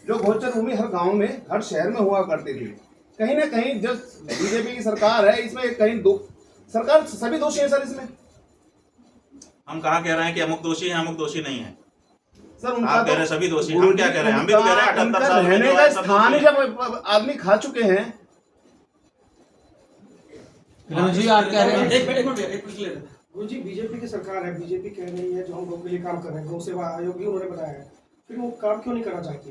जो गोचर भूमि हर गांव में, हर शहर में हुआ करती थी। कहीं ना कहीं जो बीजेपी की सरकार है इसमें कहीं सरकार सभी दोषी है सर इसमें। हम कहाँ कह रहे हैं कि अमुक दोषी है, अमुक दोषी नहीं है सर उनका आप कह रहे हैं सभी दोषी, हम क्या कह रहे हैं? हम भी तो कह रहे हैं 78 साल में रहने का स्थान ही जब आदमी खा चुके हैं। जी आप कह रहे हैं गुरु जी बीजेपी की सरकार है, बीजेपी कह रही है जो हम गौ के लिए काम कर रहे हैं, गौ सेवा आयोग भी उन्होंने बताया है, फिर वो काम क्यों नहीं करना चाहती?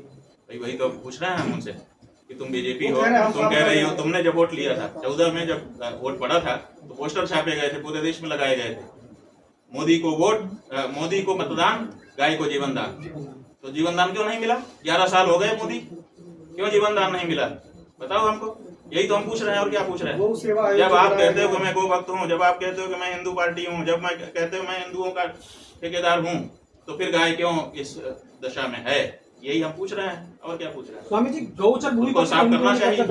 भाई वही तो पूछ रहे हैं हम उनसे कि तुम बीजेपी हो, तुम कह रही हो, तुमने जब वोट लिया था 14 में, जब वोट पड़ा था तो पोस्टर छापे गए थे, पूरे देश में लगाए गए थे, मोदी को वोट, मोदी को मतदान, गाय को जीवन दान। तो जीवन दान क्यों नहीं मिला? 11 साल हो गए मोदी, क्यों जीवन दान नहीं मिला? बताओ हमको, यही तो हम पूछ रहे हैं और क्या पूछ रहे हैं? जब आप कहते हो कि मैं गो भक्त हूँ, जब आप कहते हो कि मैं हिंदू पार्टी हूँ, जब मैं कहते हो मैं हिंदुओं का ठेकेदार हूँ, तो फिर गाय क्यों इस दशा में है? यही हम पूछ रहे हैं और क्या पूछ रहे हैं? स्वामी जी गौचर भूमि को साफ करना चाहिए,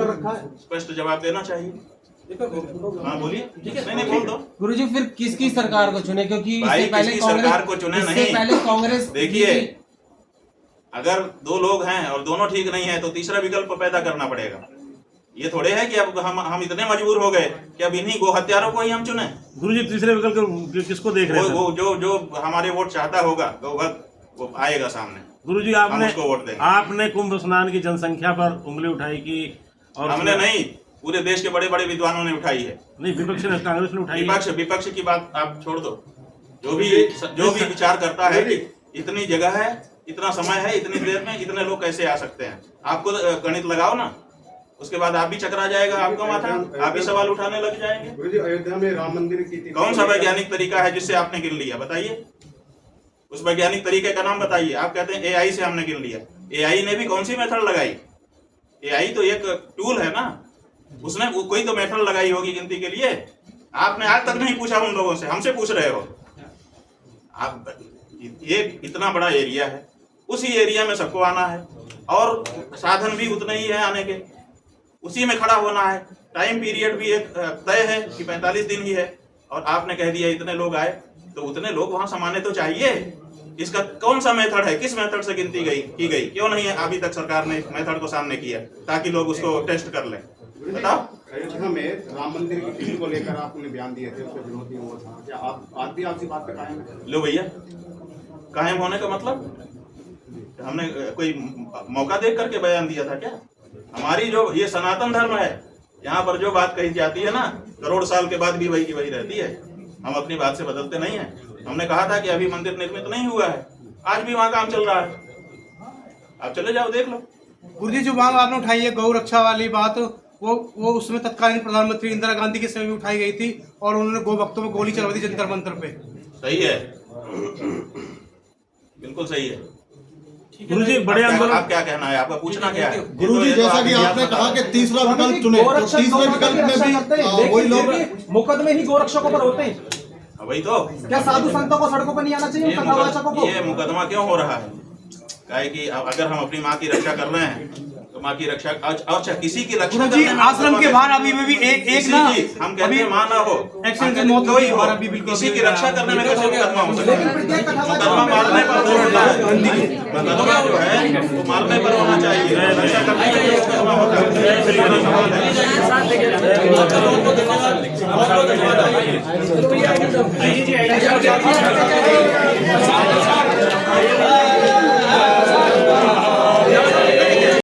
स्पष्ट जवाब देना चाहिए। हाँ बोलिए, ठीक है, नहीं बोल दो। गुरुजी फिर किसकी सरकार को चुने? क्योंकि भाई इससे पहले किसकी सरकार को चुने नहीं, पहले कांग्रेस। देखिए अगर दो लोग हैं और दोनों ठीक नहीं है तो तीसरा विकल्प पैदा करना पड़ेगा। ये थोड़े है कि अब हम इतने मजबूर हो गए कि अब इन्हीं गो हत्यारों को ही हम चुने। गुरुजी तीसरे विकल्प किसको देख रहे हैं? जो हमारे वोट चाहता होगा गौ भक्त वो आएगा सामने। गुरुजी आपने कुंभ स्नान की जनसंख्या पर उंगली उठाई की, और हमने नहीं, पूरे देश के बड़े बड़े विद्वानों ने उठाई है। नहीं, विपक्ष ने, कांग्रेस ने उठाई। विपक्ष की बात आप छोड़ दो, जो भी विचार करता है कि इतनी जगह है, इतना समय है, इतनी देर में इतने लोग कैसे आ सकते हैं, आपको गणित लगाओ ना, उसके बाद आप भी चकरा जाएगा आपका माथा, आप भी सवाल उठाने लग जाएंगे। गुरुजी अयोध्या में राम मंदिर की कौन सा वैज्ञानिक तरीका है जिससे आपने गिन लिया? बताइए, उस वैज्ञानिक तरीके का नाम बताइए। आप कहते हैं एआई से हमने गिन लिया, एआई ने भी कौन सी मेथड लगाई? एआई तो एक टूल है ना, उसने कोई तो मेथड लगाई होगी गिनती के लिए। आपने आज तक नहीं पूछा उन लोगों से, हमसे पूछ रहे हो। आप ये इतना बड़ा एरिया है, उसी एरिया में सबको आना है और साधन भी उतने ही है आने के, उसी में खड़ा होना है। टाइम पीरियड भी एक तय है कि 45 दिन ही है, और आपने कह दिया इतने लोग आए, तो उतने लोग वहां समाने तो चाहिए। इसका कौन सा मेथड है, किस मेथड से गिनती की गई? क्यों नहीं है अभी तक सरकार ने इस मेथड को सामने किया ताकि लोग उसको टेस्ट कर लें? बताओ। अयोध्या में राम मंदिर की टीम को लेकर आपने बयान दिए थे, उसका विरोध नहीं हुआ था, क्या आप आज भी आपसी बात पे कायम है? लो भैया, कायम होने का मतलब हमने कोई मौका देख करके बयान दिया था क्या? हमारी जो ये सनातन धर्म है, यहाँ पर जो बात कही जाती है ना, करोड़ साल के बाद भी वही की वही रहती है। हम अपनी बात से बदलते नहीं है। हमने कहा था कि अभी मंदिर निर्मित नहीं हुआ है, आज भी वहाँ काम चल रहा है, आप चले जाओ देख लो। गुरुजी जो मांग आपने उठाई है गौ रक्षा वाली बात, वो उसमें तत्कालीन प्रधानमंत्री इंदिरा गांधी के समय में उठाई गई थी, और उन्होंने गौ भक्तों में गोली चलवा दी जंतर मंतर पे। सही है, बिल्कुल सही है। गुरुजी बड़े आंदोलन, आप क्या कहना है, आपका पूछना क्या है? गुरुजी जैसा कि आपने कहा कि तीसरा विकल्प चुने, तो तीसरे विकल्प में भी वही लोग मुकदमे ही गोरक्षकों पर होते हैं। वही तो, क्या साधु संतों को सड़कों पर नहीं आना चाहिए? ये मुकदमा क्यों हो रहा है? काहे कि अगर हम अपनी माँ की रक्षा कर रहे हैं तो माँ की रक्षा, अच्छा किसी की रक्षा जी आश्रम के बाहर अभी भी एक ना, हम कहते हैं माँ ना हो, एक्सीडेंट से मौत हुई और अभी बिल्कुल किसी की रक्षा करने में कैसे मुकदमा हो सकता है? मुकदमा मारने पर होता है, मुकदमा जो है वो मारने पर होना चाहिए, रक्षा करने में मुकदमा होता है।